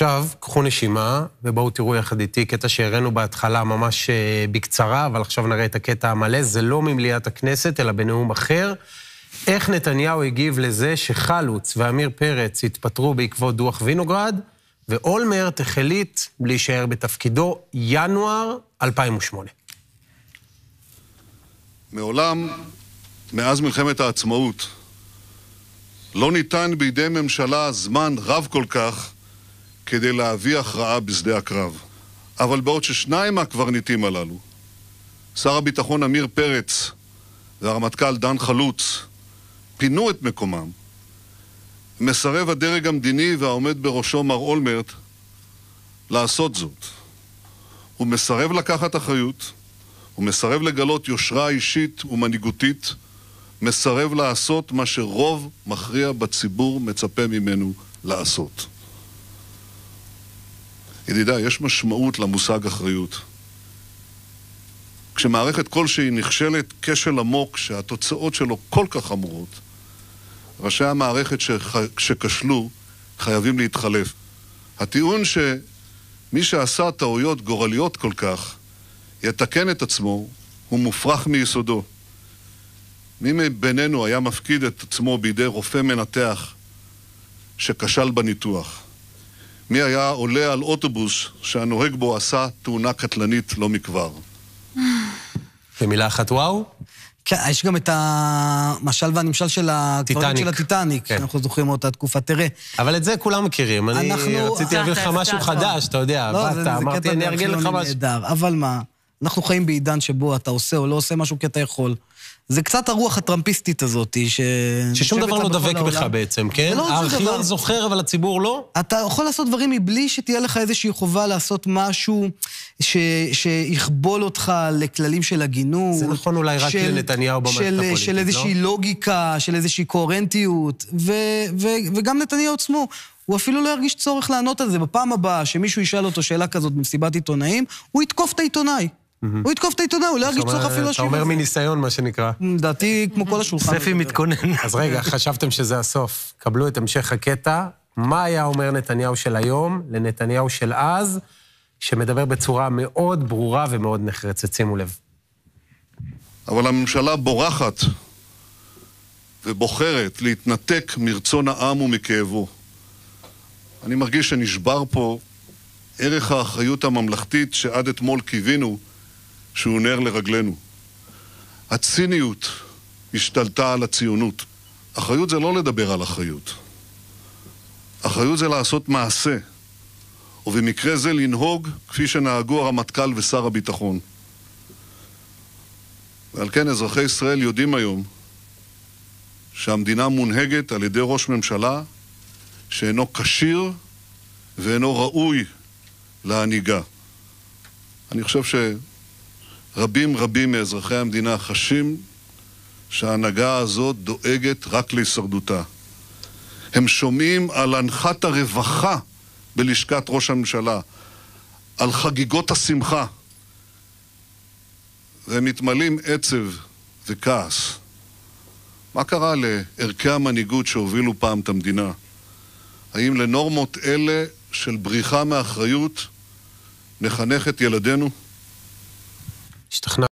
עכשיו, קחו נשימה, ובואו תראו יחד איתי קטע שהראינו בהתחלה ממש בקצרה, אבל עכשיו נראה את הקטע המלא, זה לא ממליאת הכנסת, אלא בנאום אחר. איך נתניהו הגיב לזה שחלוץ ואמיר פרץ התפטרו בעקבות דוח וינוגרד, ואולמרט החליט להישאר בתפקידו ינואר 2008. מעולם, מאז מלחמת העצמאות, לא ניתן בידי ממשלה זמן רב כל כך כדי להביא הכרעה בשדה הקרב. אבל בעוד ששניים מהקברניטים הללו, שר הביטחון אמיר פרץ והרמטכ"ל דן חלוץ, פינו את מקומם, מסרב הדרג המדיני והעומד בראשו מר אולמרט לעשות זאת. הוא מסרב לקחת אחריות, הוא מסרב לגלות יושרה אישית ומנהיגותית, מסרב לעשות מה שרוב מכריע בציבור מצפה ממנו לעשות. ידידה, יש משמעות למושג אחריות. כשמערכת כלשהי נכשלת כשל עמוק שהתוצאות שלו כל כך חמורות, ראשי המערכת שכשלו חייבים להתחלף. הטיעון שמי שעשה טעויות גורליות כל כך יתקן את עצמו הוא מופרך מיסודו. מי מבינינו היה מפקיד את עצמו בידי רופא מנתח שכשל בניתוח? מי היה עולה על אוטובוס שהנוהג בו עשה תאונה קטלנית לא מכבר? במילה אחת וואו? כן, יש גם את המשל והנמשל של הקברניט של הטיטניק, אנחנו זוכרים אותה תקופה, תראה. אבל את זה כולם מכירים, אני רציתי להביא לך משהו חדש, אתה יודע, באת, אמרתי, אני ארגיל לך משהו. אבל מה, אנחנו חיים בעידן שבו אתה עושה או לא עושה משהו כי אתה יכול. זה קצת הרוח הטראמפיסטית הזאת, ששום דבר לא דבק בך בעצם, כן? הארכיון זוכר, אבל הציבור לא? אתה יכול לעשות דברים מבלי שתהיה לך איזושהי חובה לעשות משהו שיכבול אותך לכללים של הגינות. זה נכון אולי רק לנתניהו במערכת הפוליטית, של איזושהי לוגיקה, של איזושהי קוהרנטיות, וגם נתניהו עצמו, הוא אפילו לא ירגיש צורך לענות על זה. בפעם הבאה שמישהו ישאל אותו שאלה כזאת במסיבת עיתונאים, הוא יתקוף את העיתונאי. הוא יתקוף את העיתונאי, הוא לא ירגיש צורך אפילו אתה אומר מניסיון, מה שנקרא. לדעתי, כמו כל השולחן. ספי מתכונן. אז רגע, חשבתם שזה הסוף. קבלו את המשך הקטע. מה היה אומר נתניהו של היום לנתניהו של אז, שמדבר בצורה מאוד ברורה ומאוד נחרצת. שימו לב. אבל הממשלה בורחת ובוחרת להתנתק מרצון העם ומכאבו. אני מרגיש שנשבר פה ערך האחריות הממלכתית שעד אתמול קיווינו שהוא נר לרגלינו. הציניות השתלטה על הציונות. אחריות זה לא לדבר על אחריות. אחריות זה לעשות מעשה, ובמקרה זה לנהוג כפי שנהגו הרמטכ"ל ושר הביטחון. ועל כן אזרחי ישראל יודעים היום שהמדינה מונהגת על ידי ראש ממשלה שאינו כשיר ואינו ראוי להנהיגה. אני חושב רבים מאזרחי המדינה חשים שההנהגה הזאת דואגת רק להישרדותה. הם שומעים על הנחת הרווחה בלשכת ראש הממשלה, על חגיגות השמחה, והם מתמלאים עצב וכעס. מה קרה לערכי המנהיגות שהובילו פעם את המדינה? האם לנורמות אלה של בריחה מאחריות נחנך את ילדינו? השתכנע.